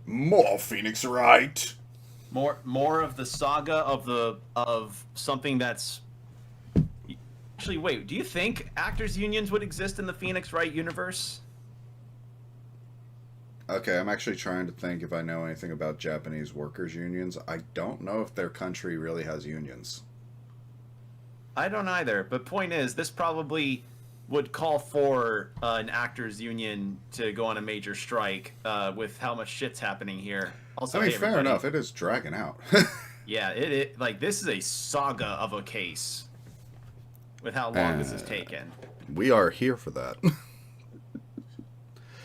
More Phoenix Wright. More of the saga of something that's actually. Wait, do you think actors unions would exist in the Phoenix Wright universe? Okay, I'm actually trying to think if I know anything about Japanese workers' unions. I don't know if their country really has unions. I don't either. But point is, this probably would call for an actors union to go on a major strike with how much shit's happening here. I Also, mean, hey fair everybody, enough, it is dragging out. yeah, it like this is a saga of a case with how long this has And taken. we are here for that.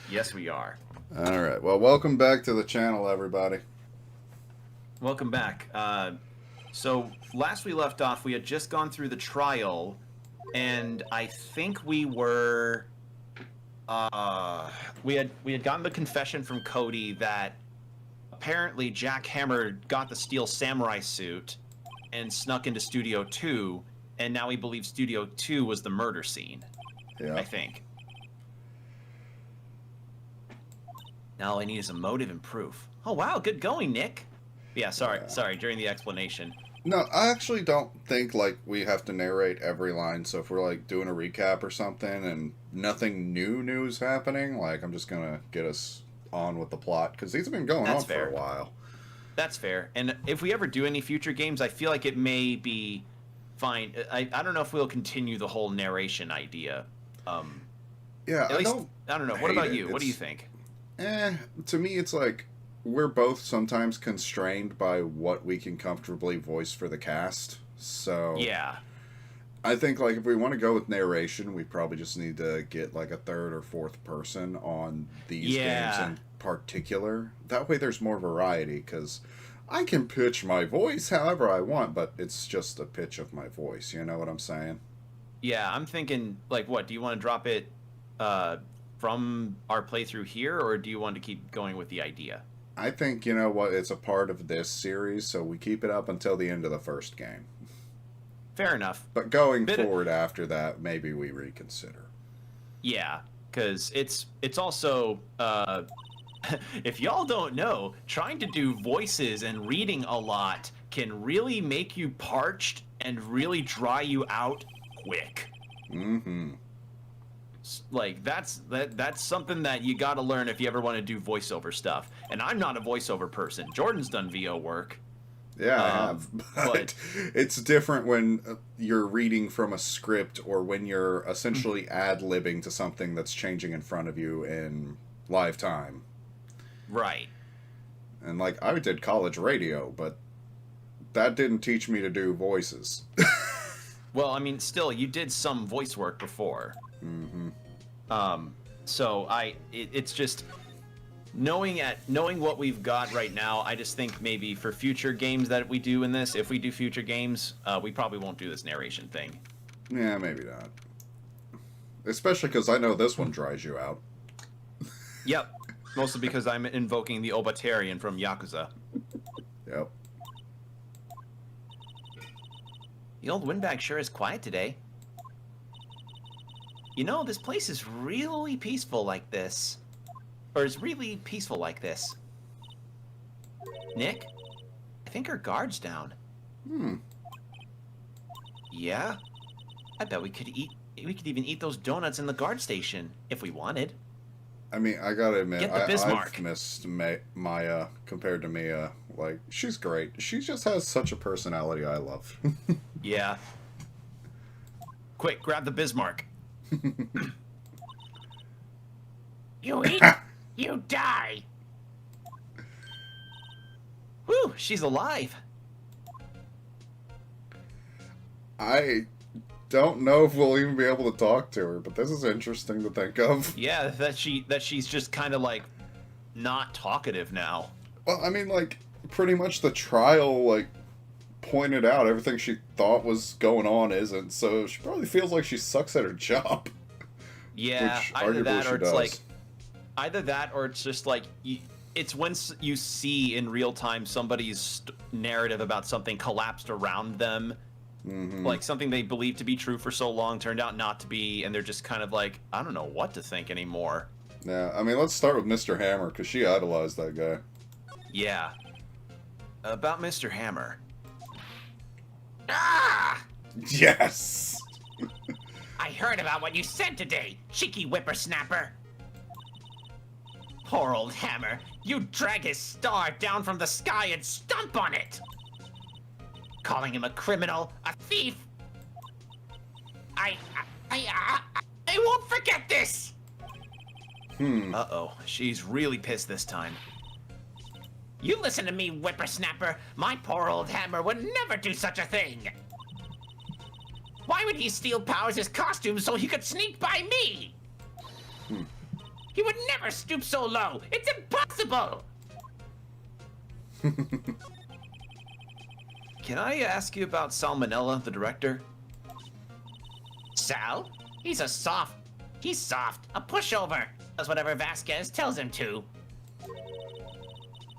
Yes, we are. Alright, well, welcome back to the channel, everybody. Welcome back. So last we left off, we had just gone through the trial, and I think we were we had gotten the confession from Cody that apparently Jack Hammer got the steel samurai suit and snuck into Studio 2, and now he believes Studio 2 was the murder scene. Yeah. I think. Now all I need is a motive and proof. Oh wow, good going, Nick. Yeah, sorry, during the explanation. No, I actually don't think, like, we have to narrate every line, so if we're, like, doing a recap or something and nothing new is happening, like, I'm just gonna get us on with the plot, because these have been going That's on fair. for a while. That's fair. And if we ever do any future games, I feel like it may be fine. I don't know if we'll continue the whole narration idea. Yeah, At least, I don't know. What hate about it. you? What do you think? To me, it's like we're both sometimes constrained by what we can comfortably voice for the cast. So Yeah. I think, like, if we want to go with narration, we probably just need to get like a third or fourth person on these games Yeah. in particular. That way, there's more variety because I can pitch my voice however I want, but it's just a pitch of my voice. You know what I'm saying? Yeah, I'm thinking, like, what? Do you want to drop it from our playthrough here, or do you want to keep going with the idea? I think, you know what, it's a part of this series, so we keep it up until the end of the first game. Fair enough. But going Bit forward after that, maybe we reconsider. Yeah, because it's also if y'all don't know, trying to do voices and reading a lot can really make you parched and really dry you out quick. Mm-hmm. Like that's something that you got to learn if you ever want to do voiceover stuff. And I'm not a voiceover person. Jordan's done VO work. Yeah, I have. But it's different when you're reading from a script or when you're essentially ad-libbing to something that's changing in front of you in live time. Right. And, like, I did college radio, but that didn't teach me to do voices. Well, I mean, still, you did some voice work before. Mm-hmm. So it's just knowing what we've got right now. I just think maybe for future games that we do in this, if we do future games, we probably won't do this narration thing. Yeah, maybe not. Especially because I know this one dries you out. Yep. Mostly because I'm invoking the Obatarian from Yakuza. Yep. The old windbag sure is quiet today. You know, this place is really peaceful like this. Or is really peaceful like this. Nick? I think our guard's down. Yeah? I bet we could even eat those donuts in the guard station, if we wanted. I mean, I gotta admit, Get the Bismarck. I've missed Maya compared to Mia. Like, she's great. She just has such a personality I love. Yeah. Quick, grab the Bismarck. You eat, you die. Whew, she's alive. I don't know if we'll even be able to talk to her, but this is interesting to think of. Yeah, that she's just kind of like not talkative now. Well, I mean, like, pretty much the trial, like, pointed out everything she thought was going on isn't, so she probably feels like she sucks at her job. Yeah, Which, either that arguably, or she it's does. like either that or it's just like it's when you see in real time somebody's narrative about something collapsed around them. Mm-hmm. Like something they believed to be true for so long turned out not to be, and they're just kind of like, I don't know what to think anymore. Yeah, I mean, let's start with Mr. Hammer, because she idolized that guy. Yeah. About Mr. Hammer. Ah! Yes! I heard about what you said today, cheeky whippersnapper. Poor old Hammer. You drag his star down from the sky and stomp on it. Calling him a criminal, a thief. I won't forget this. Uh-oh, she's really pissed this time. You listen to me, whippersnapper. My poor old Hammer would never do such a thing. Why would he steal Powers' costume so he could sneak by me? He would never stoop so low. It's impossible. Can I ask you about Salmonella, the director? Sal? He's soft, a pushover. Does whatever Vasquez tells him to.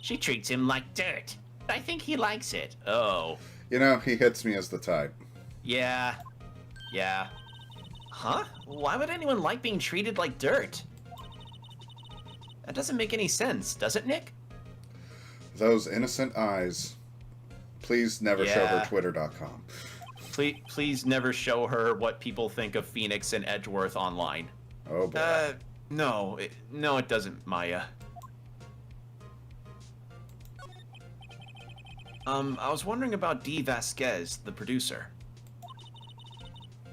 She treats him like dirt. I think he likes it. Oh. You know, he hits me as the type. Yeah. Yeah. Huh? Why would anyone like being treated like dirt? That doesn't make any sense, does it, Nick? Those innocent eyes. Please never show her Yeah. Twitter.com. Please never show her what people think of Phoenix and Edgeworth online. Oh boy. No, it doesn't, Maya. I was wondering about Dee Vasquez, the producer.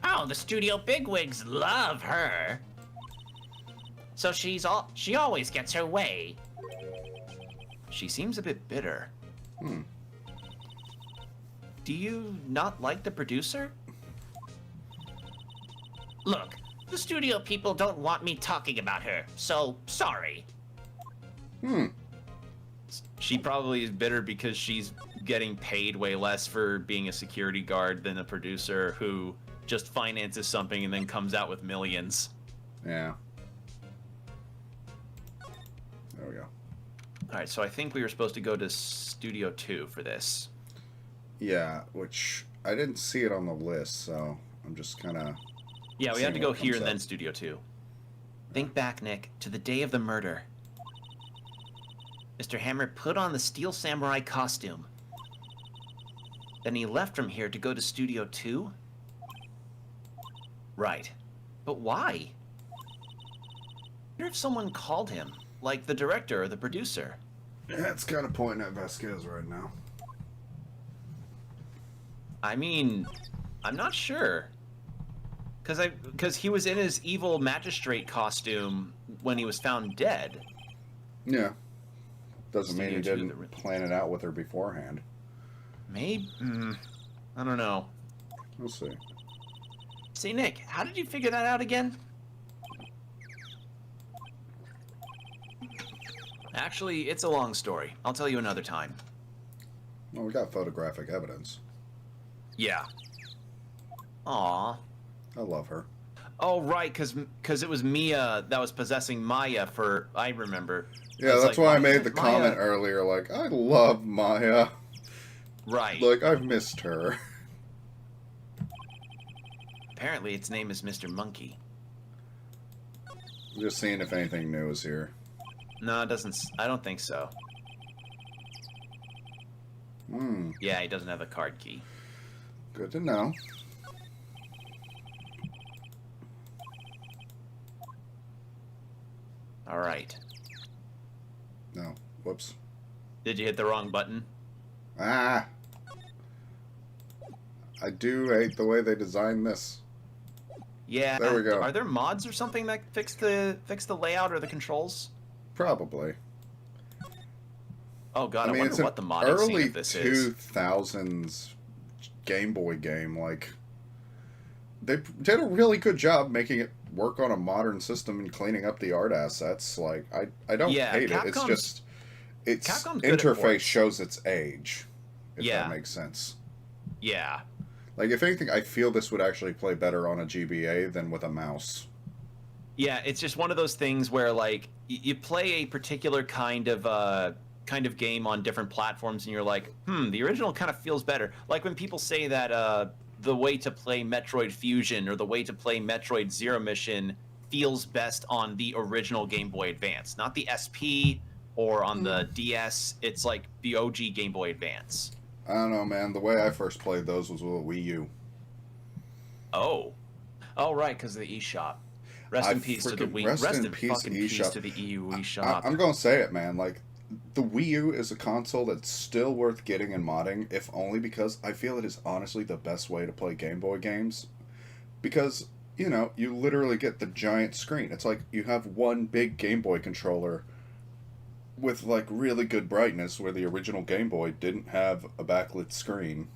Oh, the studio bigwigs love her. So she always gets her way. She seems a bit bitter. Hmm. Do you not like the producer? Look, the studio people don't want me talking about her, so sorry. She probably is bitter because she's getting paid way less for being a security guard than a producer who just finances something and then comes out with millions. Yeah. There we go. Alright, so I think we were supposed to go to Studio 2 for this. Yeah, which I didn't see it on the list, so I'm just kind of... Yeah, we seeing have to go what here comes and then up. Studio 2. Think back, Nick, to the day of the murder. Mr. Hammer put on the Steel Samurai costume. Then he left from here to go to Studio 2? Right. But why? I wonder if someone called him, like the director or the producer. Yeah, it's kind of pointing at Vasquez right now. I mean, I'm not sure. Because he was in his evil magistrate costume when he was found dead. Yeah. Doesn't mean he Studio 2, didn't plan it out with her beforehand. Maybe? I don't know. We'll see. See, Nick, how did you figure that out again? Actually, it's a long story. I'll tell you another time. Well, we got photographic evidence. Yeah. Aw. I love her. Oh, right, because it was Mia that was possessing Maya for... I remember. Yeah, was that's like, why I why made isn't the Maya- comment earlier, like, I love Maya. Right. Like, I've missed her. Apparently, its name is Mr. Monkey. Just seeing if anything new is here. No, it doesn't... I don't think so. Yeah, he doesn't have a card key. Good to know. All right. No. Whoops. Did you hit the wrong button? Ah! I do hate the way they designed this. Yeah. There we go. Are there mods or something that fix the layout or the controls? Probably. Oh god, I, mean, it's wonder an what the modding scene early of this is. 2000s Game Boy game. Like, they did a really good job making it work on a modern system and cleaning up the art assets. Like, I don't Yeah, hate it. It's Capcom's- just its Capcom's good at interface ports. shows its age. If Yeah. that makes sense. Yeah. Like, if anything, I feel this would actually play better on a GBA than with a mouse. Yeah, it's just one of those things where like you play a particular kind of game on different platforms and you're like, the original kind of feels better. Like when people say that the way to play Metroid Fusion or the way to play Metroid Zero Mission feels best on the original Game Boy Advance, not the SP, or on the DS, it's like the OG Game Boy Advance. I don't know, man. The way I first played those was with a Wii U. Oh. Oh, right, because of the eShop. Rest in peace to the Wii. Rest in fucking peace to the EU eShop. I'm gonna say it, man. Like, the Wii U is a console that's still worth getting and modding, if only because I feel it is honestly the best way to play Game Boy games. Because, you know, you literally get the giant screen. It's like you have one big Game Boy controller with, like, really good brightness, where the original Game Boy didn't have a backlit screen.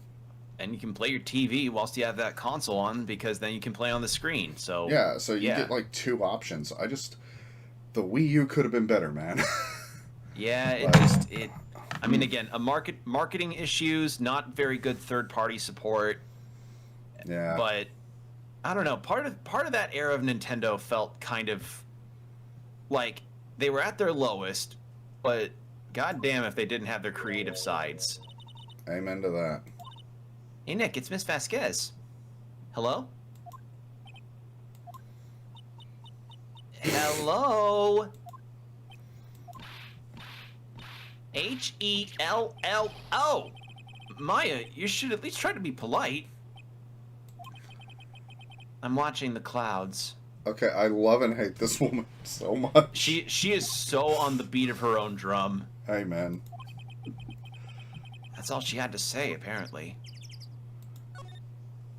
And you can play your TV whilst you have that console on, because then you can play on the screen. So yeah, so you get like two options. The Wii U could have been better, man. Yeah, I mean, again, marketing issues, not very good third-party support. Yeah. But I don't know. Part of that era of Nintendo felt kind of like they were at their lowest, but goddamn if they didn't have their creative sides. Amen to that. Hey Nick, it's Miss Vasquez. Hello? Hello? Hello? Maya, you should at least try to be polite. I'm watching the clouds. Okay, I love and hate this woman so much. She is so on the beat of her own drum. Hey, man. That's all she had to say, apparently.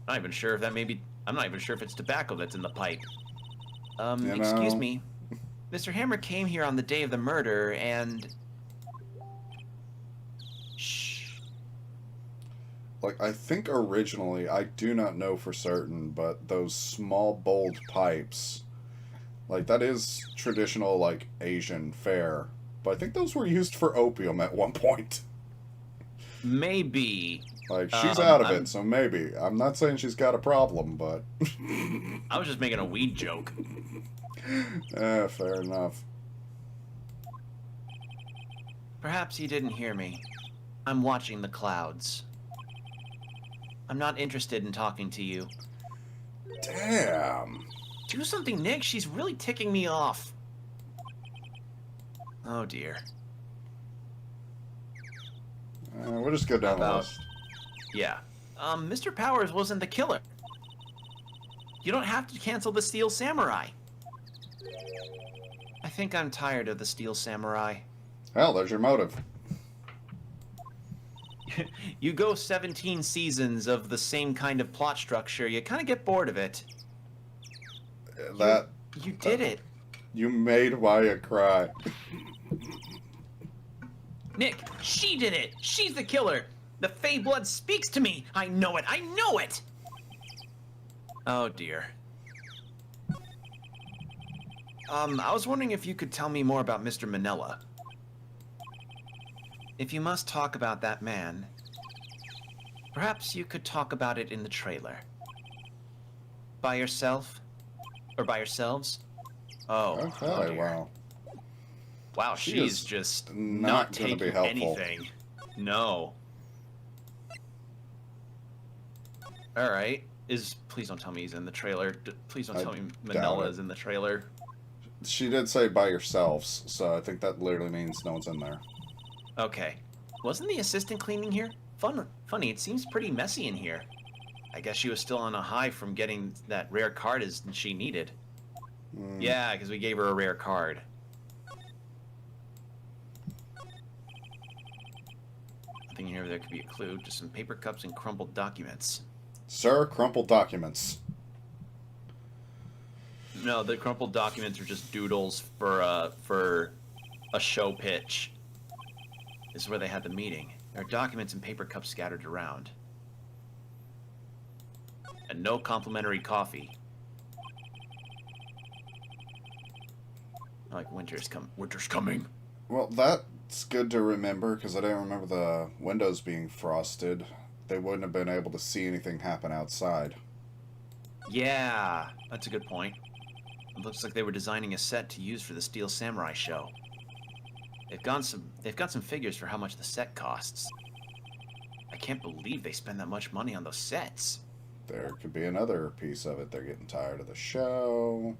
I'm not even sure if it's tobacco that's in the pipe. Excuse me. Mr. Hammer came here on the day of the murder, and... Shh. Like, I think originally, I do not know for certain, but those small, bold pipes, like, that is traditional, like, Asian fare. But I think those were used for opium at one point. Maybe. Like, she's out of it, so maybe. I'm not saying she's got a problem, but... I was just making a weed joke. Fair enough. Perhaps you didn't hear me. I'm watching the clouds. I'm not interested in talking to you. Damn. Do something, Nick. She's really ticking me off. Oh, dear. We'll just go down the list. Yeah. Mr. Powers wasn't the killer. You don't have to cancel the Steel Samurai. I think I'm tired of the Steel Samurai. Hell, there's your motive. You go 17 seasons of the same kind of plot structure, you kind of get bored of it. You did it. You made Maya cry. Nick, she did it. She's the killer. The Fey blood speaks to me. I know it. I know it. Oh, dear. I was wondering if you could tell me more about Mr. Manila. If you must talk about that man, perhaps you could talk about it in the trailer. By yourself? Or by yourselves? Oh, Okay, oh dear. wow. Wow, She she's is just not not gonna be taking helpful. anything. No. Alright. Please don't tell me he's in the trailer. Please don't tell me Manila is in the trailer. She did say by yourselves, so I think that literally means no one's in there. Okay. Wasn't the assistant cleaning here? Funny, it seems pretty messy in here. I guess she was still on a high from getting that rare card as she needed. Yeah, because we gave her a rare card. Nothing here that could be a clue. Just some paper cups and crumpled documents. Sir, crumpled documents. No, the crumpled documents are just doodles for a show pitch. This is where they had the meeting. There are documents and paper cups scattered around. And no complimentary coffee. Like winter's coming. Well, that's good to remember, because I didn't remember the windows being frosted. They wouldn't have been able to see anything happen outside. Yeah, that's a good point. It looks like they were designing a set to use for the Steel Samurai show. They've got some figures for how much the set costs. I can't believe they spend that much money on those sets. There could be another piece of it. They're getting tired of the show.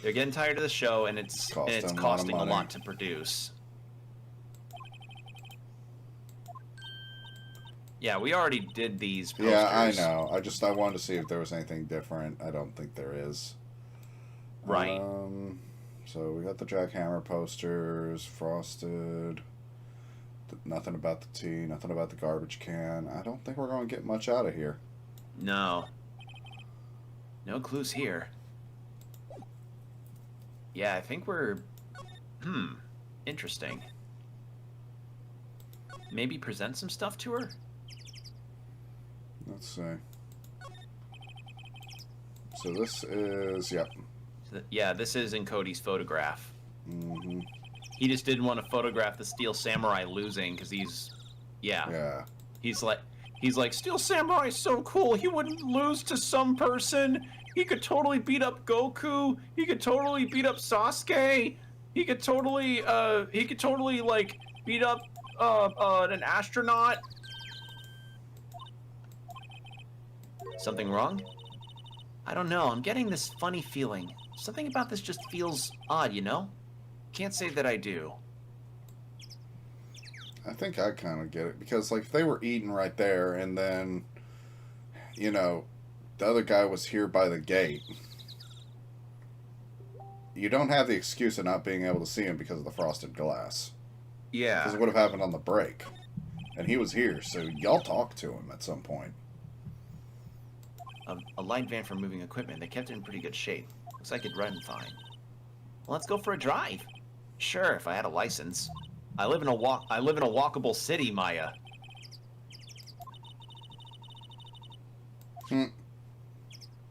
They're getting tired of the show, and it's Cost them a lot of costing a money. lot to produce. Yeah, we already did these posters. Yeah, I know. I wanted to see if there was anything different. I don't think there is. Right. So we got the jackhammer posters, frosted. Nothing about the tea. Nothing about the garbage can. I don't think we're going to get much out of here. No. No clues here. Yeah, I think we're... Interesting. Maybe present some stuff to her? Let's see. So this is... Yep. Yeah, this is in Cody's photograph. Mm-hmm. He just didn't want to photograph the Steel Samurai losing, because he's... Yeah. He's like, Steel Samurai is so cool. He wouldn't lose to some person. He could totally beat up Goku. He could totally beat up Sasuke. He could totally like beat up an astronaut. Something wrong? I don't know. I'm getting this funny feeling. Something about this just feels odd, you know? Can't say that I do. I think I kind of get it. Because, like, if they were eating right there and then, you know, the other guy was here by the gate, you don't have the excuse of not being able to see him because of the frosted glass. Yeah. Because it would have happened on the break. And he was here, so y'all talked to him at some point. A light van for moving equipment. They kept it in pretty good shape. Looks like it'd run fine. Well, let's go for a drive. Sure, if I had a license. I live in a walkable city, Maya.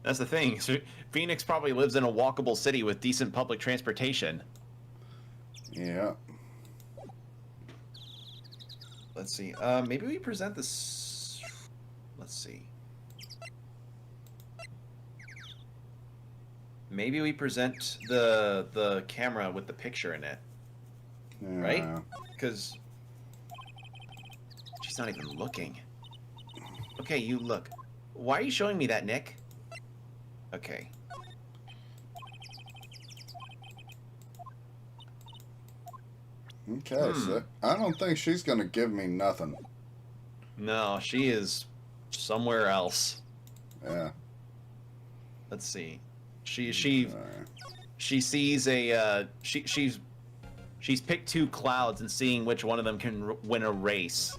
That's the thing. So Phoenix probably lives in a walkable city with decent public transportation. Yeah. Let's see. Maybe we present this. Let's see. Maybe we present the camera with the picture in it. Yeah. Right? Because she's not even looking. Okay, you look. Why are you showing me that, Nick? Okay. Okay, so I don't think she's going to give me nothing. No, she is somewhere else. Yeah. Let's see. She sees a she's picked two clouds and seeing which one of them can win a race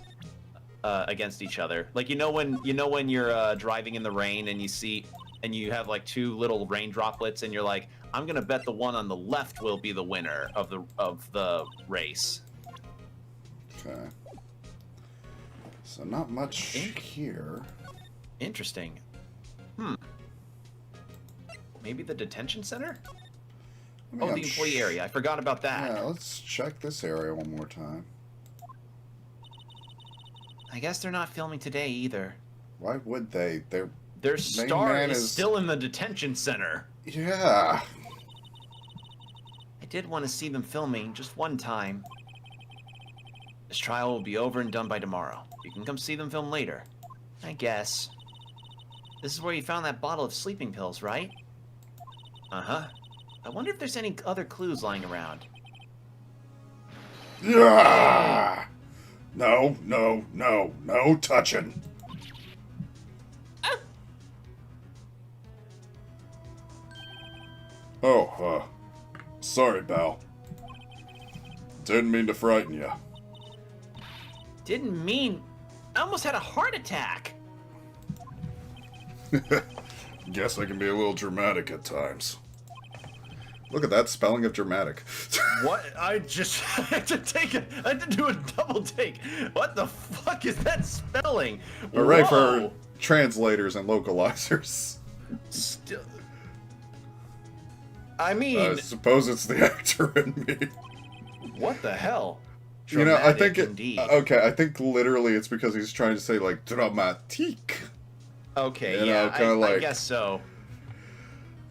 against each other. Like you know when you're driving in the rain and you have like two little rain droplets and you're like, I'm gonna bet the one on the left will be the winner of the race. Okay. So not much here. Interesting. Maybe the detention center? I mean, Oh, the employee area. I forgot about that. Yeah, let's check this area one more time. I guess they're not filming today either. Why would they? Their main star man is still in the detention center. Yeah. I did want to see them filming just one time. This trial will be over and done by tomorrow. You can come see them film later. I guess. This is where you found that bottle of sleeping pills, right? Uh-huh. I wonder if there's any other clues lying around. Yeah. No, no, no, no touching. Oh, sorry, Belle. Didn't mean to frighten you. Didn't mean... I almost had a heart attack. Guess I can be a little dramatic at times. Look at that spelling of dramatic. What? I just had to I had to do a double take. What the fuck is that spelling? Hooray Whoa. for translators and localizers. Still... I mean... I suppose it's the actor in me. What the hell? You know, I think indeed. Okay, I think literally it's because he's trying to say, like, dramatique. Okay, You yeah, know, kinda like... I guess so.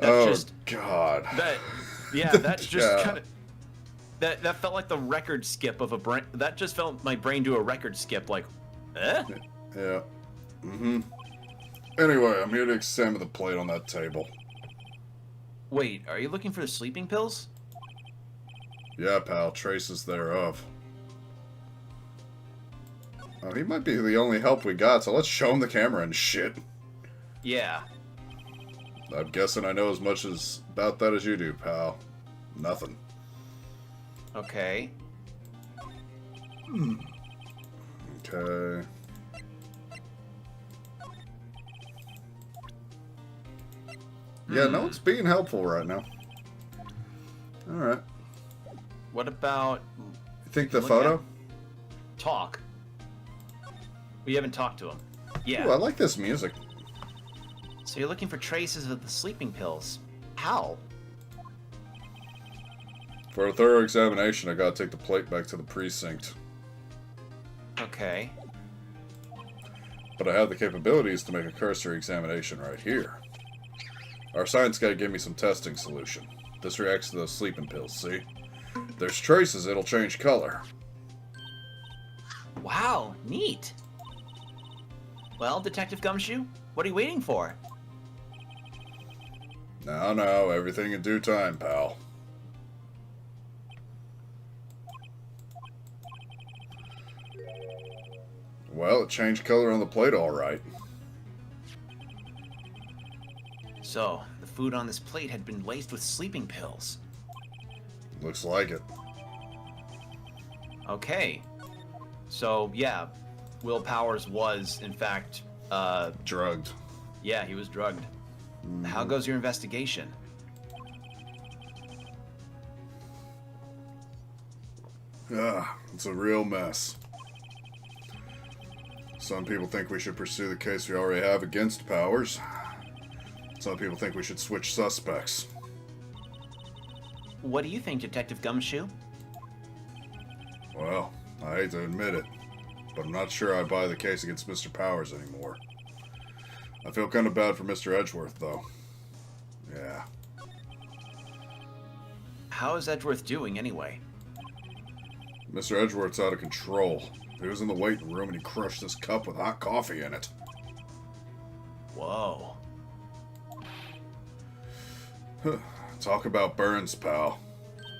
God. That just Yeah. kind of... That felt like the record skip of a brain... That just felt my brain do a record skip, like, eh? Yeah. Mm-hmm. Anyway, I'm here to examine the plate on that table. Wait, are you looking for the sleeping pills? Yeah, pal, traces thereof. Oh, he might be the only help we got, so let's show him the camera and shit. Yeah. I'm guessing I know as much about that as you do, pal. Nothing. Okay. Okay. Yeah, no one's being helpful right now. Alright. What about You think the Look photo? at- talk? We haven't talked to him. Yeah. Ooh, I like this music. So you're looking for traces of the sleeping pills. How? For a thorough examination, I gotta take the plate back to the precinct. Okay. But I have the capabilities to make a cursory examination right here. Our science guy gave me some testing solution. This reacts to those sleeping pills, see? If there's traces, it'll change color. Wow, neat. Well, Detective Gumshoe, what are you waiting for? No, everything in due time, pal. Well, it changed color on the plate all right. So, the food on this plate had been laced with sleeping pills. Looks like it. Okay. So, yeah, Will Powers was, in fact, Drugged. yeah, he was drugged. How goes your investigation? It's a real mess. Some people think we should pursue the case we already have against Powers. Some people think we should switch suspects. What do you think, Detective Gumshoe? Well, I hate to admit it, but I'm not sure I buy the case against Mr. Powers anymore. I feel kind of bad for Mr. Edgeworth, though. Yeah. How is Edgeworth doing, anyway? Mr. Edgeworth's out of control. He was in the waiting room and he crushed this cup with hot coffee in it. Whoa. Talk about burns, pal.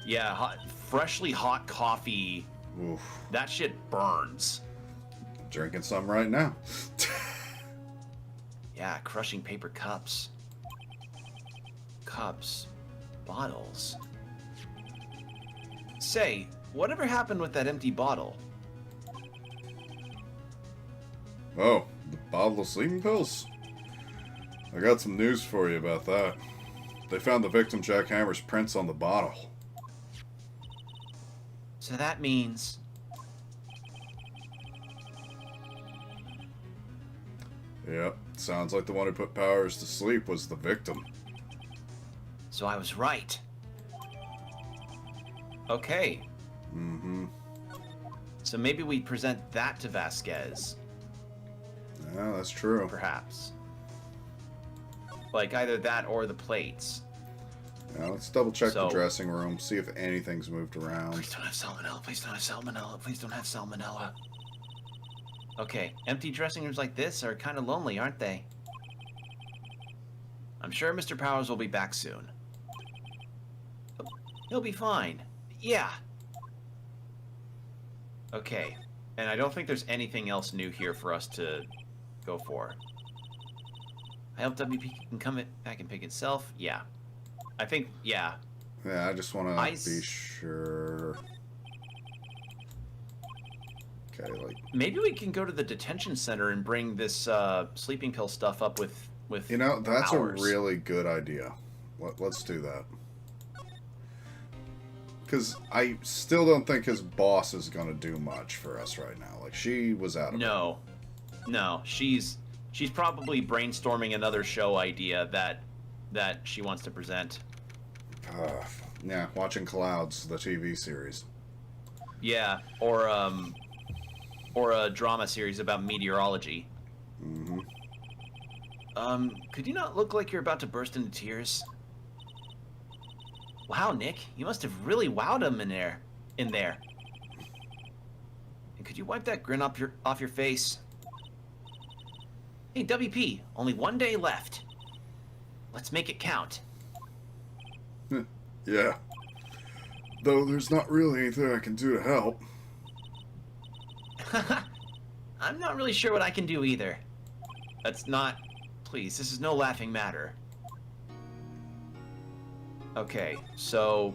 Yeah, freshly hot coffee. Oof. That shit burns. Drinking some right now. Yeah, crushing paper cups. Cups. Bottles. Say, whatever happened with that empty bottle? Oh, the bottle of sleeping pills? I got some news for you about that. They found the victim Jack Hammer's prints on the bottle. So that means... Yep, sounds like the one who put Powers to sleep was the victim. So I was right. Okay. Mm-hmm. So maybe we present that to Vasquez, Yeah, that's true. perhaps. Like either that or the plates. Yeah, let's double check the So- dressing room, see if anything's moved around. Please don't have salmonella. Please don't have salmonella. Please don't have salmonella. Okay, empty dressing rooms like this are kind of lonely, aren't they? I'm sure Mr. Powers will be back soon. He'll be fine. Yeah. Okay, and I don't think there's anything else new here for us to go for. I hope WP can come back and pick itself. Yeah. I think, yeah. Yeah, I just want to I s- be sure. Okay, like, Maybe we can go to the detention center and bring this sleeping pill stuff up with you know, that's Powers. a really good idea. Let's do that. Because I still don't think his boss is going to do much for us right now. Like, she was out of it. No, she's probably brainstorming another show idea that she wants to present. Yeah, watching Clouds, the TV series. Yeah, or a drama series about meteorology. Mm-hmm. Could you not look like you're about to burst into tears? Wow, Nick, you must have really wowed him in there. And could you wipe that grin off your face? Hey, WP, only one day left. Let's make it count. Yeah. Though there's not really anything I can do to help. I'm not really sure what I can do either. That's not... Please, this is no laughing matter. Okay, so...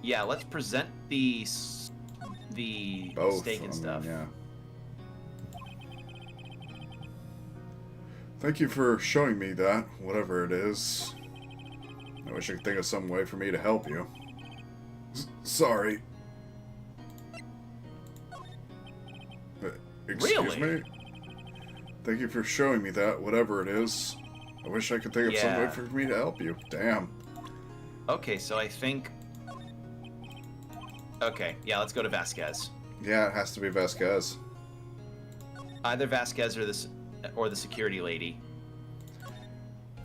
Yeah, let's present the Both, steak and stuff. Yeah. Thank you for showing me that, whatever it is. I wish I could think of some way for me to help you. Sorry. Excuse Really? me? Thank you for showing me that, whatever it is. I wish I could think of some way Yeah. for me to help you. Damn. Okay, so I think... Okay, yeah, let's go to Vasquez. Yeah, it has to be Vasquez. Either Vasquez or the security lady.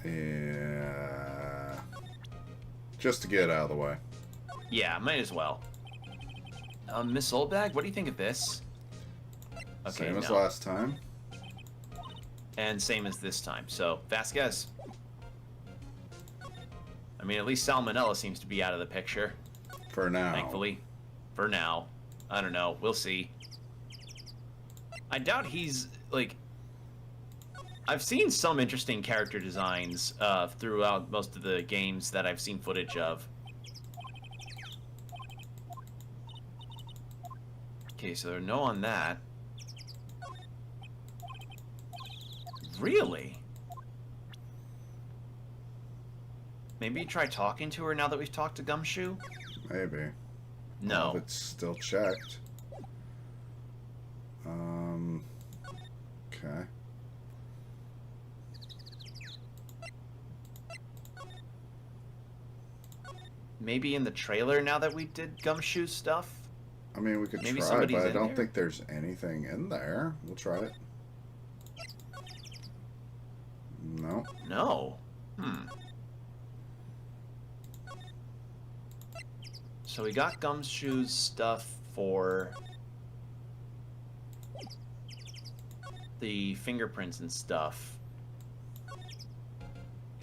Yeah. Just to get it out of the way. Yeah, might as well. Miss Oldbag, what do you think of this? Okay, Same as no. last time. And same as this time. So, Vasquez. I mean, at least Salmonella seems to be out of the picture. For now. Thankfully. For now. I don't know. We'll see. I doubt he's, like... I've seen some interesting character designs throughout most of the games that I've seen footage of. Okay, so no on that. Really? Maybe try talking to her now that we've talked to Gumshoe? Maybe. No. If it's still checked. Okay. Maybe in the trailer now that we did Gumshoe stuff? I mean, we could Maybe try, somebody's but I in don't there? think there's anything in there. We'll try it. No. No. Hmm. So we got Gumshoe's stuff for the fingerprints and stuff.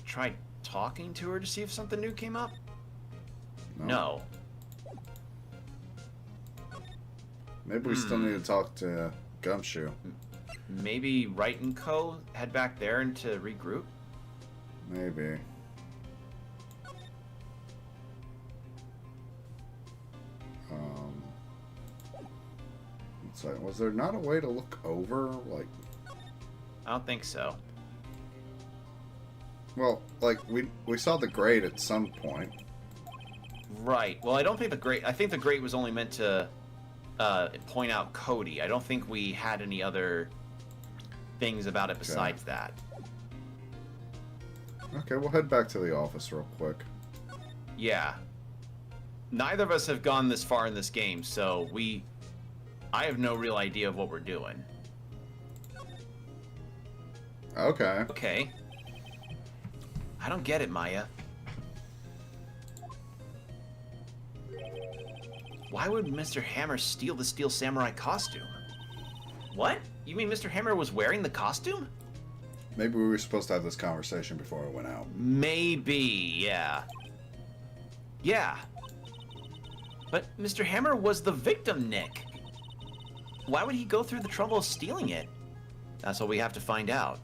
Try talking to her to see if something new came up? No. Maybe we still need to talk to Gumshoe. Maybe Wright and Co. head back there and to regroup? Maybe. It's like, was there not a way to look over, like... I don't think so. Well, like, we saw the grate at some point. Right. Well, I don't think the grate... I think the grate was only meant to point out Cody. I don't think we had any other things about it besides that. Okay, we'll head back to the office real quick. Yeah. Neither of us have gone this far in this game, so I have no real idea of what we're doing. Okay. Okay. I don't get it, Maya. Why would Mr. Hammer steal the Steel Samurai costume? What? You mean Mr. Hammer was wearing the costume? Maybe we were supposed to have this conversation before it went out. Maybe, yeah. Yeah. But Mr. Hammer was the victim, Nick. Why would he go through the trouble of stealing it? That's what we have to find out.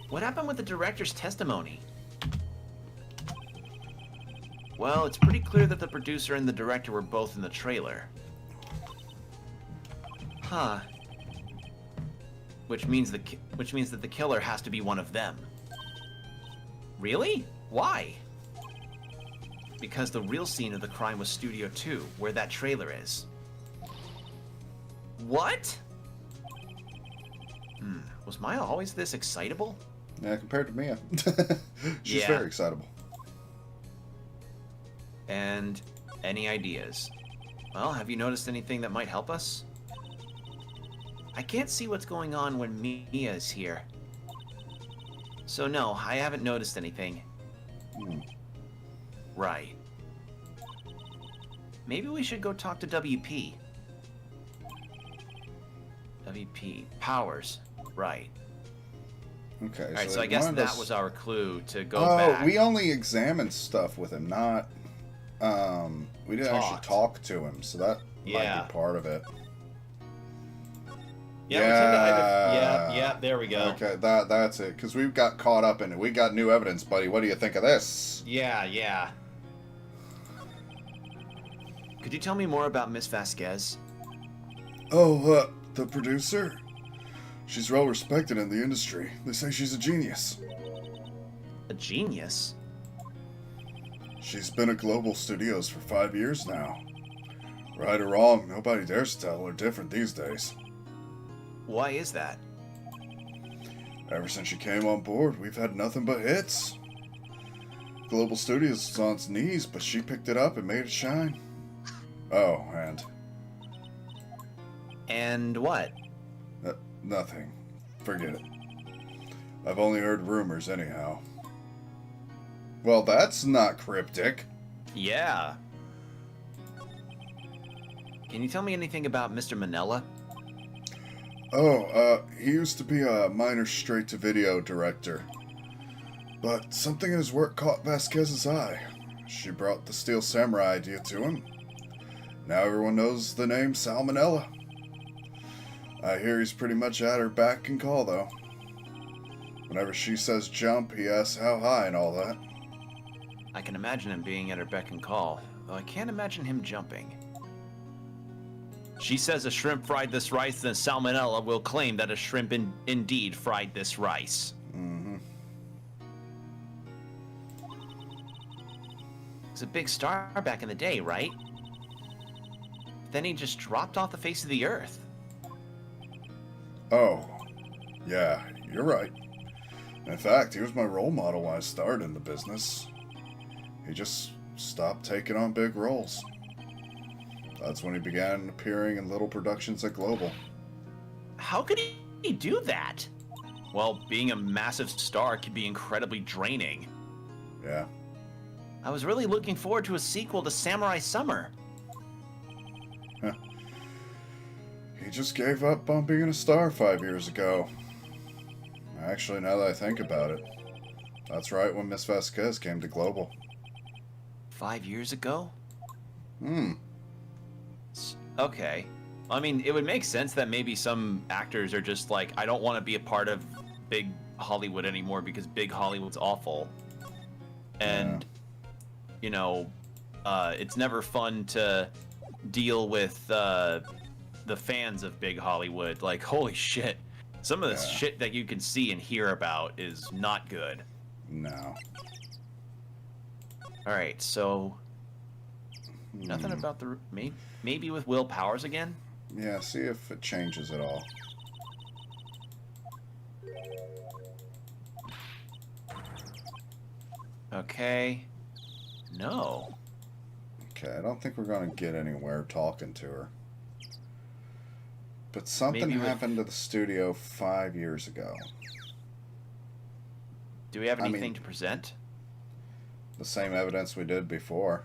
What happened with the director's testimony? Well, it's pretty clear that the producer and the director were both in the trailer. Huh. Which means that the killer has to be one of them. Really? Why? Because the real scene of the crime was Studio 2, where that trailer is. What? Was Maya always this excitable? Yeah, compared to Mia. She's Yeah. very excitable. And any ideas? Well, have you noticed anything that might help us? I can't see what's going on when Mia is here. So no, I haven't noticed anything. Right. Maybe we should go talk to WP. WP. Powers. Right. Okay. Alright, so they I guess wanted that us- was our clue to go Oh, back. we only examined stuff with him, not... we didn't Talked. actually talk to him, so that might Yeah. be part of it. Yeah, we tend to hide yeah, there we go. Okay, that's it. Because we've got caught up in it. We got new evidence, buddy. What do you think of this? Yeah. Could you tell me more about Miss Vasquez? Oh, the producer? She's well respected in the industry. They say she's a genius. A genius? She's been at Global Studios for 5 years now. Right or wrong, nobody dares tell her different these days. Why is that? Ever since she came on board, we've had nothing but hits. Global Studios was on its knees, but she picked it up and made it shine. Oh, and... And what? Nothing. Forget it. I've only heard rumors anyhow. Well, that's not cryptic. Yeah. Can you tell me anything about Mr. Manella? Oh, he used to be a minor straight-to-video director. But something in his work caught Vasquez's eye. She brought the Steel Samurai idea to him. Now everyone knows the name Salmonella. I hear he's pretty much at her beck and call, though. Whenever she says jump, he asks how high and all that. I can imagine him being at her beck and call, though I can't imagine him jumping. She says a shrimp fried this rice, then Salmonella will claim that a shrimp indeed fried this rice. Mm-hmm. He was a big star back in the day, right? Then he just dropped off the face of the earth. Oh, yeah, you're right. In fact, he was my role model when I started in the business. He just stopped taking on big roles. That's when he began appearing in little productions at Global. How could he do that? Well, being a massive star can be incredibly draining. Yeah. I was really looking forward to a sequel to Samurai Summer. He just gave up on being a star 5 years ago. Actually, now that I think about it, that's right when Miss Vasquez came to Global. 5 years ago? Hmm. Okay. I mean, it would make sense that maybe some actors are just like, I don't want to be a part of big Hollywood anymore because big Hollywood's awful. And, you know, it's never fun to deal with the fans of big Hollywood. Like, holy shit. Some of this shit that you can see and hear about is not good. No. All right, so nothing about the maybe with Will Powers again. Yeah, see if it changes at all. Okay. No. Okay, I don't think we're going to get anywhere talking to her. But something Maybe with- happened to the studio 5 years ago. Do we have I anything mean- to present? The same evidence we did before.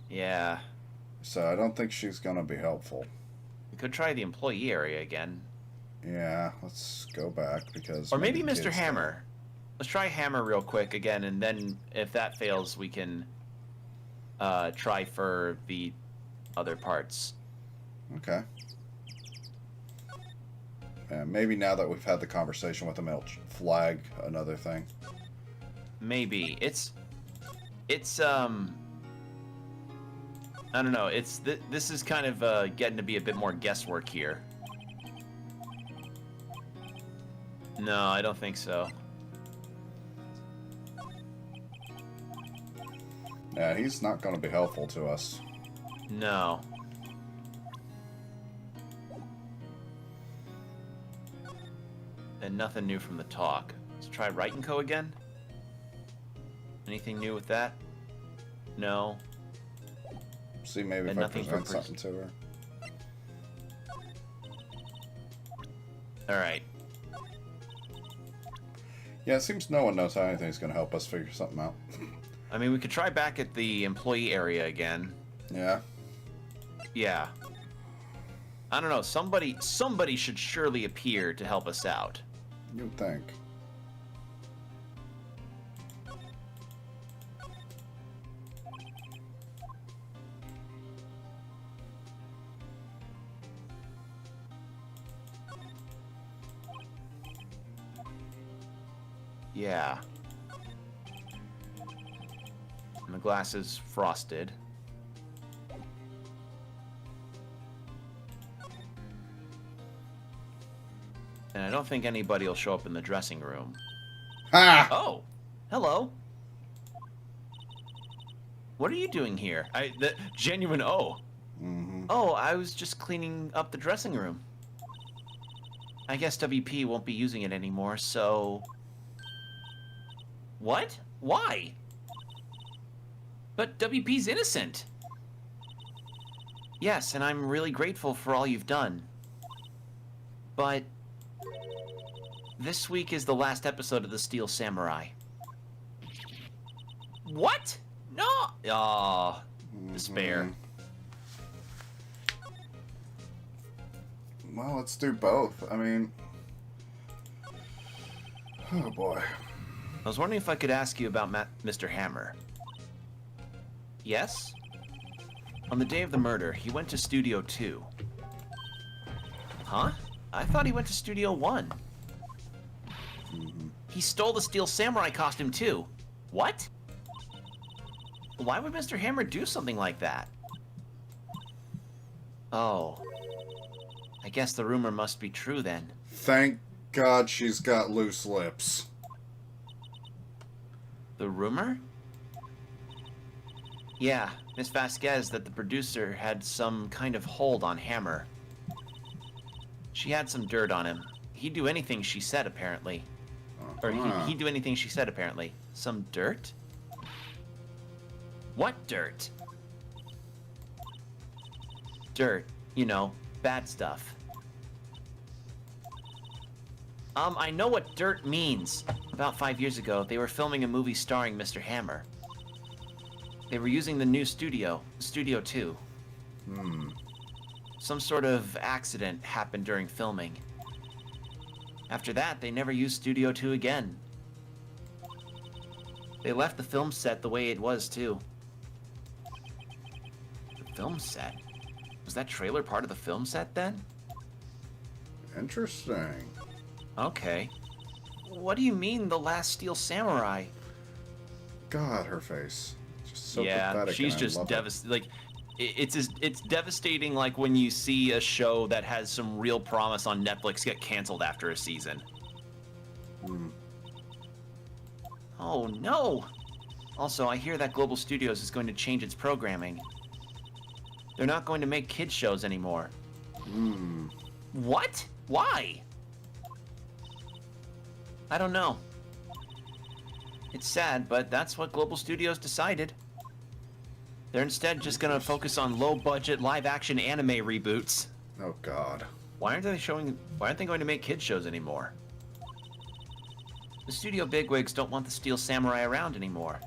Yeah. So I don't think she's going to be helpful. We could try the employee area again. Yeah, let's go back because... Or maybe the Mr. kids- Hammer. Let's try Hammer real quick again, and then if that fails, we can try for the other parts. Okay. Yeah, maybe now that we've had the conversation with him, it'll flag another thing. Maybe. It's I don't know. This is kind of getting to be a bit more guesswork here. No, I don't think so. Yeah, he's not going to be helpful to us. No. And nothing new from the talk. Let's try Wright & Co. again. Anything new with that? No. See, maybe And if I nothing from present something to her. Alright. Yeah, it seems no one knows how anything's going to help us figure something out. I mean, we could try back at the employee area again. Yeah. Yeah. I don't know. Somebody should surely appear to help us out. You'd think. Yeah. And the glass is frosted. And I don't think anybody will show up in the dressing room. Ha! Oh, hello. What are you doing here? The genuine oh. Mm-hmm. Oh, I was just cleaning up the dressing room. I guess WP won't be using it anymore, so... What? Why? But WP's innocent. Yes, and I'm really grateful for all you've done. But... this week is the last episode of The Steel Samurai. What? No! Aw, despair. Well, let's do both. I mean... Oh, boy. I was wondering if I could ask you about Mr. Hammer. Yes? On the day of the murder, he went to Studio 2. Huh? I thought he went to Studio 1. He stole the Steel Samurai costume, too. What? Why would Mr. Hammer do something like that? Oh. I guess the rumor must be true, then. Thank God she's got loose lips. The rumor? Yeah, Miss Vasquez, that the producer had some kind of hold on Hammer. She had some dirt on him. He'd do anything she said, apparently. Or he'd do anything she said, apparently. Some dirt? What dirt? Dirt. You know, bad stuff. I know what dirt means. About 5 years ago, they were filming a movie starring Mr. Hammer. They were using the new studio, Studio 2. Some sort of accident happened during filming. After that, they never used Studio 2 again. They left the film set the way it was, too. The film set? Was that trailer part of the film set, then? Interesting. Okay. What do you mean, the last Steel Samurai? God, her face. Just so yeah, pathetic. she's and I just love it. devastated. Like, it's devastating. Like when you see a show that has some real promise on Netflix get canceled after a season. Oh no! Also, I hear that Global Studios is going to change its programming. They're not going to make kids shows anymore. What? Why? I don't know. It's sad, but that's what Global Studios decided. They're instead just gonna focus on low-budget live-action anime reboots. Oh God. Why aren't they going to make kids shows anymore? The studio bigwigs don't want the Steel Samurai around anymore.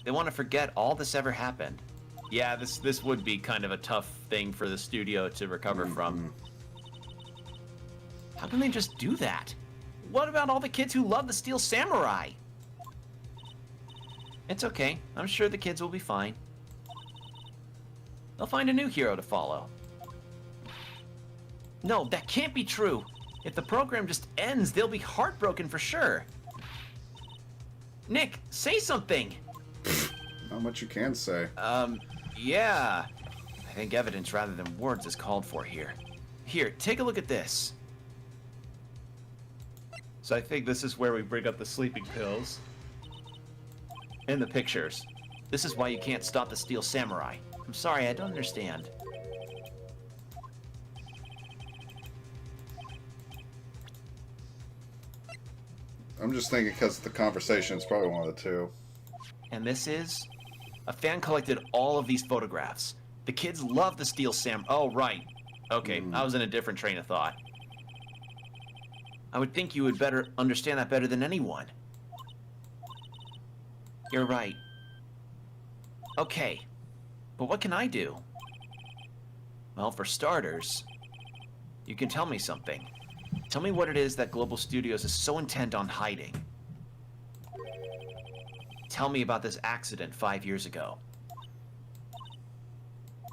They want to forget all this ever happened. Yeah, this would be kind of a tough thing for the studio to recover from. How can they just do that? What about all the kids who love the Steel Samurai? It's okay. I'm sure the kids will be fine. They'll find a new hero to follow. No, that can't be true. If the program just ends, they'll be heartbroken for sure. Nick, say something. Not much you can say. Yeah. I think evidence rather than words is called for here. Here, take a look at this. So I think this is where we bring up the sleeping pills. And the pictures. This is why you can't stop the Steel Samurai. I'm sorry, I don't understand. I'm just thinking because the conversation is probably one of the two. And this is? A fan collected all of these photographs. The kids love the Steel Sam. Oh, right. Okay, I was in a different train of thought. I would think you would better understand that better than anyone. You're right. Okay, but what can I do? Well, for starters, you can tell me something. Tell me what it is that Global Studios is so intent on hiding. Tell me about this accident 5 years ago.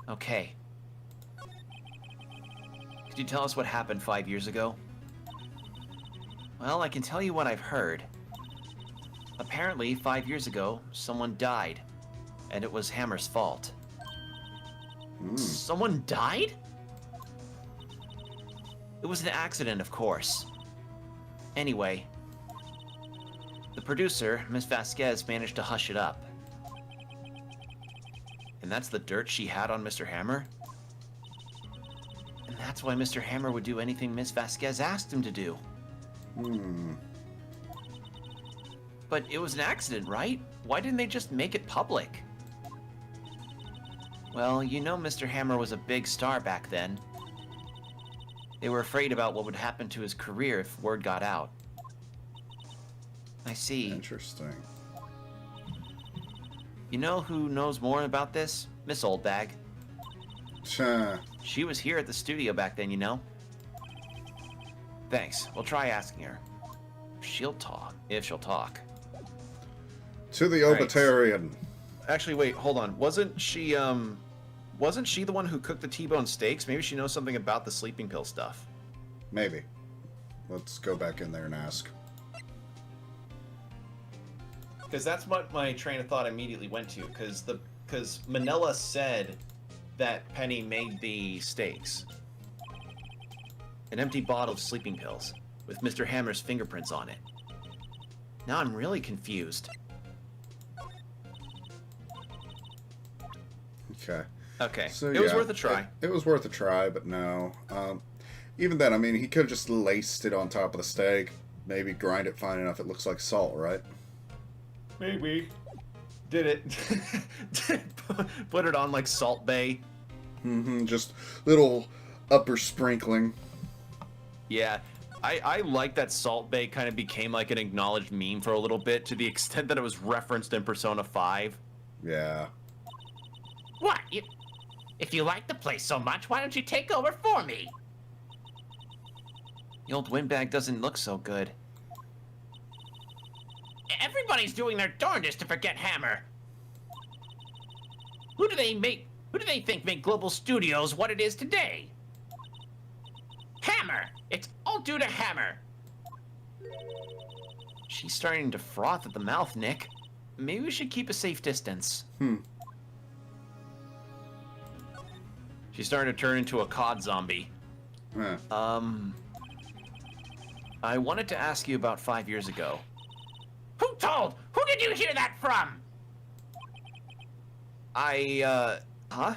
Okay. Could you tell us what happened 5 years ago? Well, I can tell you what I've heard. Apparently, 5 years ago, someone died, and it was Hammer's fault. Someone died? It was an accident, of course. Anyway, the producer, Miss Vasquez, managed to hush it up. And that's the dirt she had on Mr. Hammer? And that's why Mr. Hammer would do anything Miss Vasquez asked him to do. But it was an accident, right? Why didn't they just make it public? Well, you know Mr. Hammer was a big star back then. They were afraid about what would happen to his career if word got out. I see. Interesting. You know who knows more about this? Miss Oldbag. She was here at the studio back then, you know? Thanks. We'll try asking her. She'll talk. If she'll talk. To the Obitarian. Actually, wait, hold on. Wasn't she the one who cooked the T-bone steaks? Maybe she knows something about the sleeping pill stuff. Maybe. Let's go back in there and ask. Because that's what my train of thought immediately went to. Because Manila said that Penny made the steaks. An empty bottle of sleeping pills with Mr. Hammer's fingerprints on it. Now I'm really confused. Okay. Okay. So, it was worth a try. It was worth a try, but no. Even then, I mean, he could have just laced it on top of the steak. Maybe grind it fine enough it looks like salt, right? Maybe. Did it. Put it on like Salt Bay. Just little upper sprinkling. Yeah. I like that Salt Bay kind of became like an acknowledged meme for a little bit, to the extent that it was referenced in Persona 5. Yeah. What? If you like the place so much, why don't you take over for me? The old windbag doesn't look so good. Everybody's doing their darndest to forget Hammer. Who do they think make Global Studios what it is today? Hammer! It's all due to Hammer. She's starting to froth at the mouth, Nick. Maybe we should keep a safe distance. She's starting to turn into a COD zombie. Huh. I wanted to ask you about 5 years ago. Who told? Who did you hear that from? Huh?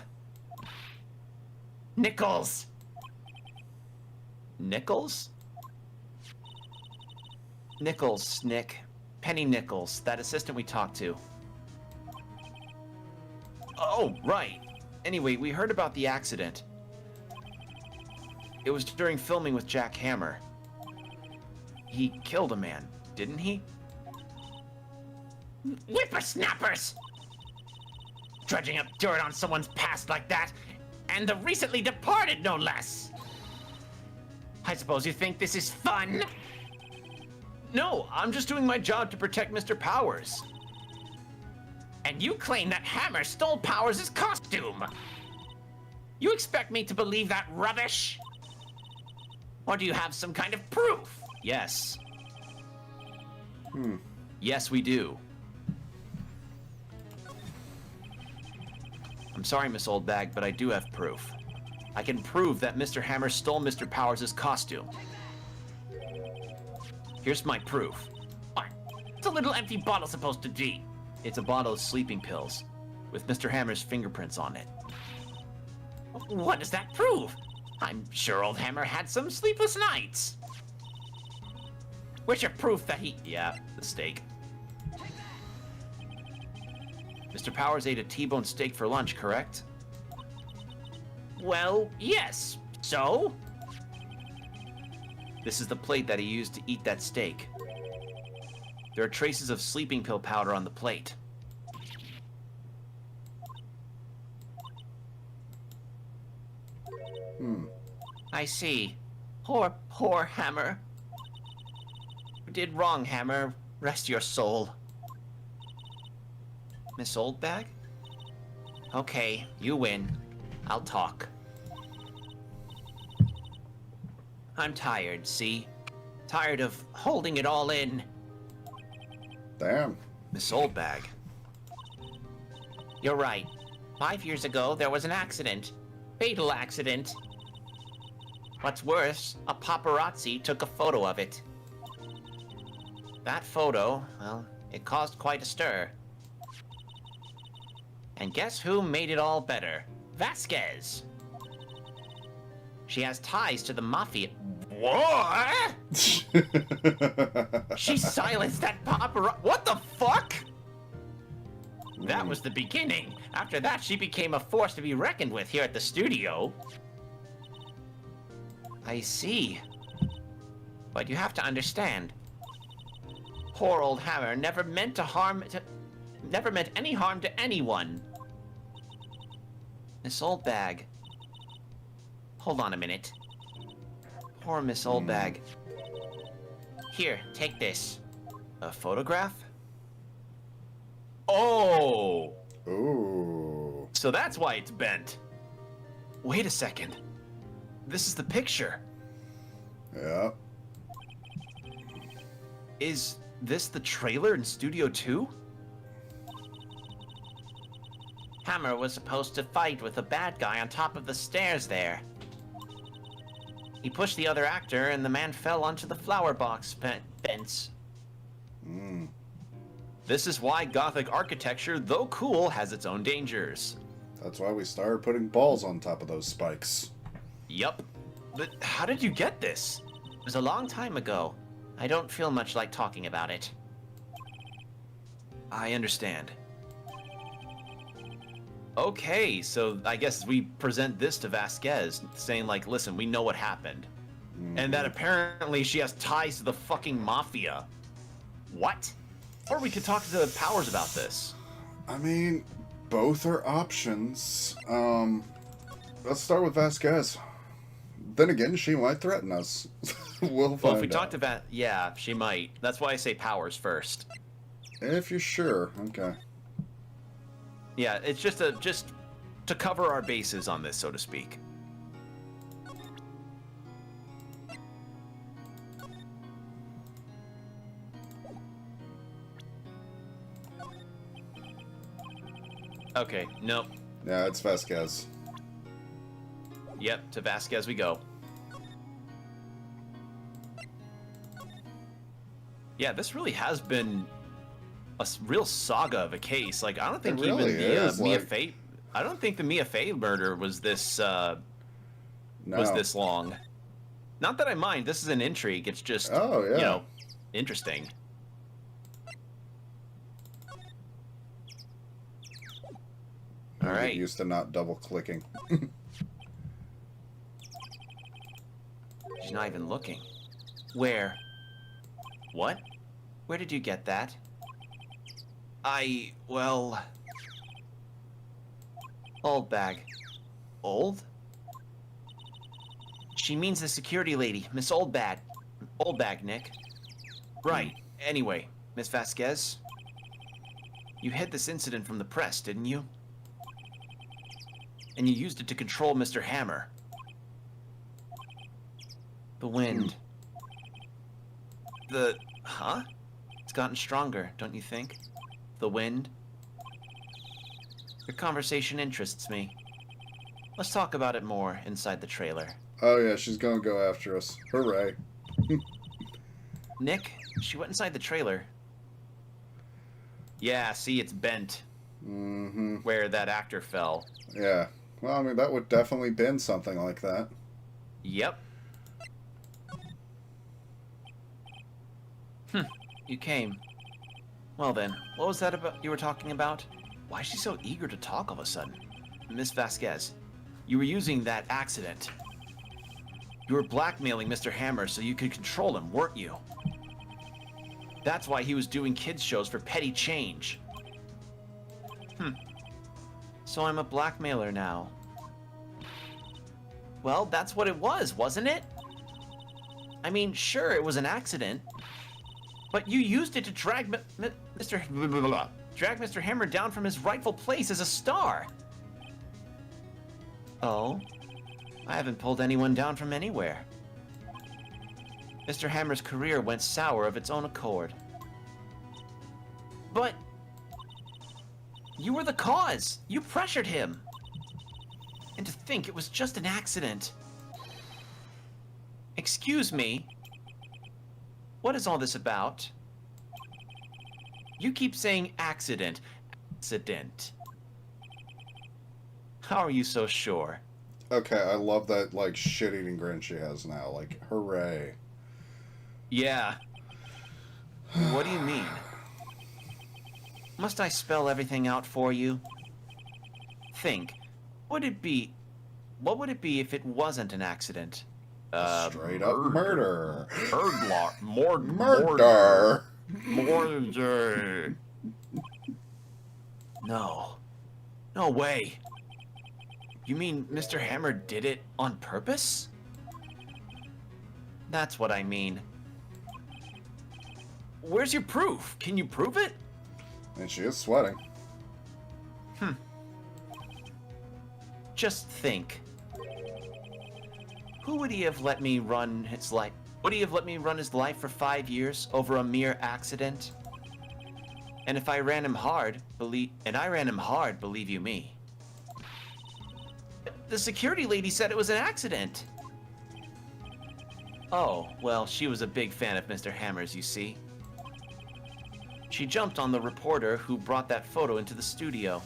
Nichols. Nichols? Nichols, Nick. Penny Nichols, that assistant we talked to. Oh, right. Anyway, we heard about the accident. It was during filming with Jack Hammer. He killed a man, didn't he? Whippersnappers! Dredging up dirt on someone's past like that, and the recently departed, no less. I suppose you think this is fun? No, I'm just doing my job to protect Mr. Powers. And you claim that Hammer stole Powers' costume. You expect me to believe that rubbish? Or do you have some kind of proof? Yes. Yes, we do. I'm sorry, Miss Oldbag, but I do have proof. I can prove that Mr. Hammer stole Mr. Powers' costume. Here's my proof. What? What's a little empty bottle supposed to be? It's a bottle of sleeping pills with Mr. Hammer's fingerprints on it. What does that prove? I'm sure old Hammer had some sleepless nights. Where's your proof that he... Yeah, the steak. Mr. Powers ate a T-bone steak for lunch, correct? Well, yes. So? This is the plate that he used to eat that steak. There are traces of sleeping pill powder on the plate. I see. Poor Hammer. You did wrong, Hammer. Rest your soul. Miss Oldbag? Okay, you win. I'll talk. I'm tired, see? Tired of holding it all in. Damn. Miss Oldbag. You're right. 5 years ago, there was an accident. Fatal accident. What's worse, a paparazzi took a photo of it. That photo, well, it caused quite a stir. And guess who made it all better? Vasquez. She has ties to the mafia. What? She silenced that paparazzi. What the fuck? That was the beginning. After that, she became a force to be reckoned with here at the studio. I see. But you have to understand. Poor old Hammer never meant any harm to anyone. Miss Oldbag. Hold on a minute. Poor Miss Oldbag. Here, take this. A photograph? Oh! Ooh. So that's why it's bent. Wait a second. This is the picture. Yeah. Is this the trailer in Studio 2? Hammer was supposed to fight with a bad guy on top of the stairs there. He pushed the other actor and the man fell onto the flower box fence. Mm. This is why Gothic architecture, though cool, has its own dangers. That's why we started putting balls on top of those spikes. Yup. But how did you get this? It was a long time ago. I don't feel much like talking about it. I understand. Okay, so I guess we present this to Vasquez, saying like, listen, we know what happened. And that apparently she has ties to the fucking mafia. What? Or we could talk to the Powers about this. I mean, both are options. Let's start with Vasquez. Then again, she might threaten us. We'll find Well, if we out. talk to yeah, she might. That's why I say Powers first. If you're sure, okay. Yeah, it's just to cover our bases on this, so to speak. Okay, nope. Yeah, it's Vasquez. Yep, to Vasquez we go. Yeah, this really has been a real saga of a case. Like, I don't think It really even the is, Mia like- Fey. I don't think the Mia Fey murder was this No. long. Not that I mind. This is an intrigue. It's just Oh, yeah. you know, interesting. All Get right. used to not double clicking. She's not even looking. Where? What? Where did you get that? Well... Old bag. Old? She means the security lady, Miss Oldbag. Oldbag, Nick. Right. Anyway, Miss Vasquez, you hid this incident from the press, didn't you? And you used it to control Mr. Hammer. The wind. Huh? It's gotten stronger, don't you think? The wind? Your conversation interests me. Let's talk about it more inside the trailer. Oh yeah, she's gonna go after us. Hooray. Nick, she went inside the trailer. Yeah, see, it's bent Mm-hmm. where that actor fell. Yeah. Well, I mean, that would definitely been something like that. Yep. You came. Well then, what was that about you were talking about? Why is she so eager to talk all of a sudden? Miss Vasquez, you were using that accident. You were blackmailing Mr. Hammer so you could control him, weren't you? That's why he was doing kids shows for petty change. So I'm a blackmailer now. Well, that's what it was, wasn't it? I mean, sure, it was an accident. But you used it to drag drag Mr. Hammer down from his rightful place as a star. Oh? I haven't pulled anyone down from anywhere. Mr. Hammer's career went sour of its own accord. But you were the cause. You pressured him. And to think it was just an accident. Excuse me. What is all this about? You keep saying accident. Accident. How are you so sure? Okay, I love that, like, shit-eating grin she has now. Like, hooray. Yeah. What do you mean? Must I spell everything out for you? Think. What would it be if it wasn't an accident? Straight up murder. Murder. No. No way. You mean Mr. Hammer did it on purpose? That's what I mean. Where's your proof? Can you prove it? And she is sweating. Just think. Who would he have let me run his life? Would he have let me run his life for 5 years over a mere accident? And if I ran him hard, believe you me. The security lady said it was an accident. Oh, well, she was a big fan of Mr. Hammer's, you see. She jumped on the reporter who brought that photo into the studio.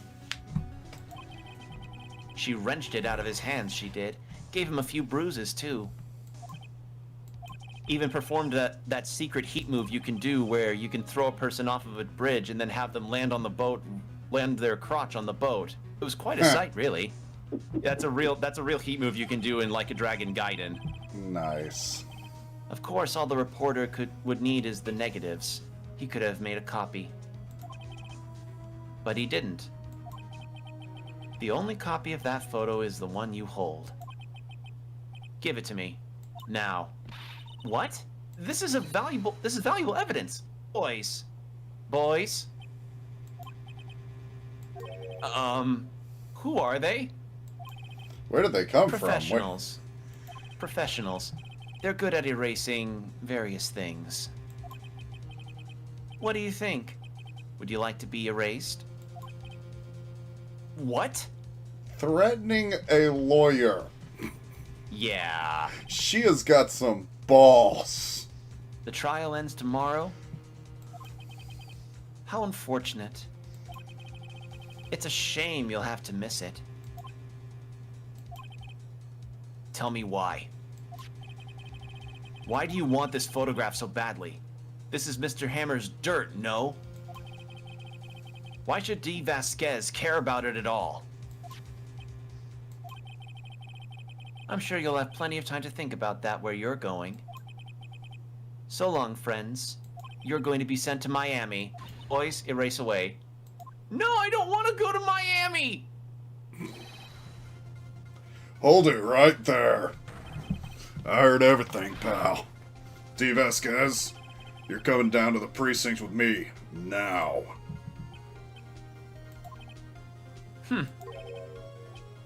She wrenched it out of his hands, she did. Gave him a few bruises, too. Even performed that secret heat move you can do where you can throw a person off of a bridge and then have them land their crotch on the boat. It was quite a sight, really. That's a real heat move you can do in Like a Dragon Gaiden. Nice. Of course, all the reporter would need is the negatives. He could have made a copy. But he didn't. The only copy of that photo is the one you hold. Give it to me. Now. What? This is valuable evidence. Boys. Boys. Who are they? Where did they come Professionals. Professionals. They're good at erasing various things. What do you think? Would you like to be erased? What? Threatening a lawyer. Yeah. She has got some balls. The trial ends tomorrow? How unfortunate. It's a shame you'll have to miss it. Tell me why. Why do you want this photograph so badly? This is Mr. Hammer's dirt, no? Why should D. Vasquez care about it at all? I'm sure you'll have plenty of time to think about that where you're going. So long, friends. You're going to be sent to Miami. Boys, erase away. No, I don't want to go to Miami! Hold it right there. I heard everything, pal. D. Vasquez, you're coming down to the precinct with me, now.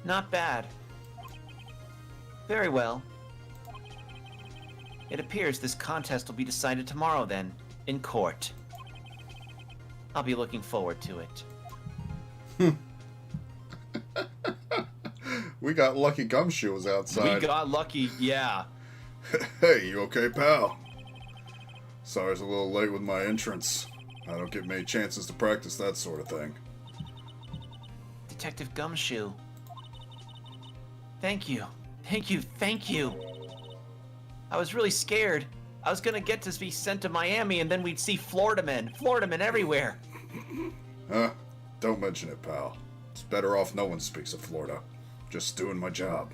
Not bad. Very well. It appears this contest will be decided tomorrow then, in court. I'll be looking forward to it. We got lucky gumshoes outside. We got lucky, yeah. Hey, you okay, pal? Sorry it's a little late with my entrance. I don't get many chances to practice that sort of thing. Detective Gumshoe. Thank you. Thank you. Thank you. I was really scared. I was gonna get to be sent to Miami and then we'd see Florida men everywhere. Huh? Don't mention it, pal. It's better off no one speaks of Florida. Just doing my job.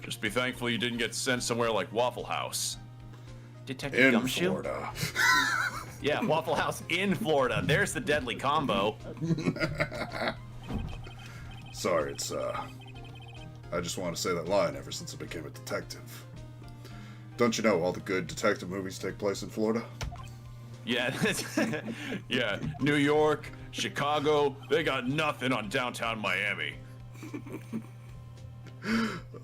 Just be thankful you didn't get sent somewhere like Waffle House. Detective In Gumshoe? Florida. Yeah, Waffle House in Florida. There's the deadly combo. Sorry, it's, I just want to say that line ever since I became a detective. Don't you know all the good detective movies take place in Florida? Yeah, yeah. New York, Chicago, they got nothing on downtown Miami.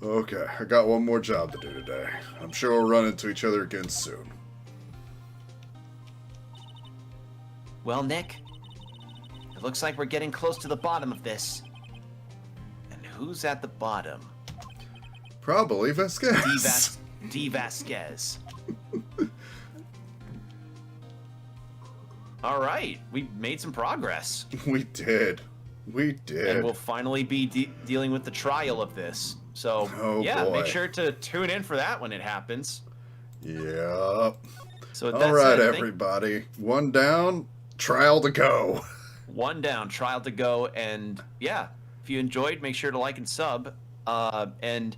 Okay, I got one more job to do today. I'm sure we'll run into each other again soon. Well, Nick, it looks like we're getting close to the bottom of this. And who's at the bottom? Probably Vasquez. D. Vasquez. All right, we made some progress. We did. We did. And we'll finally be dealing with the trial of this. So, yeah, boy. make sure to tune in for that when it happens. Yep. So All right, everybody. One down, trial to go. One down, trial to go. And, yeah, if you enjoyed, make sure to like and sub. And,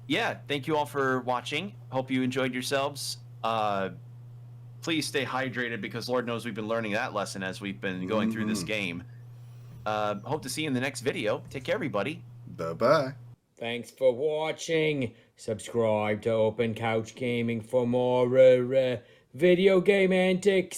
yeah, thank you all for watching. Hope you enjoyed yourselves. Please stay hydrated because Lord knows we've been learning that lesson as we've been going through this game. Hope to see you in the next video. Take care, everybody. Bye-bye. Thanks for watching. Subscribe to Open Couch Gaming for more video game antics.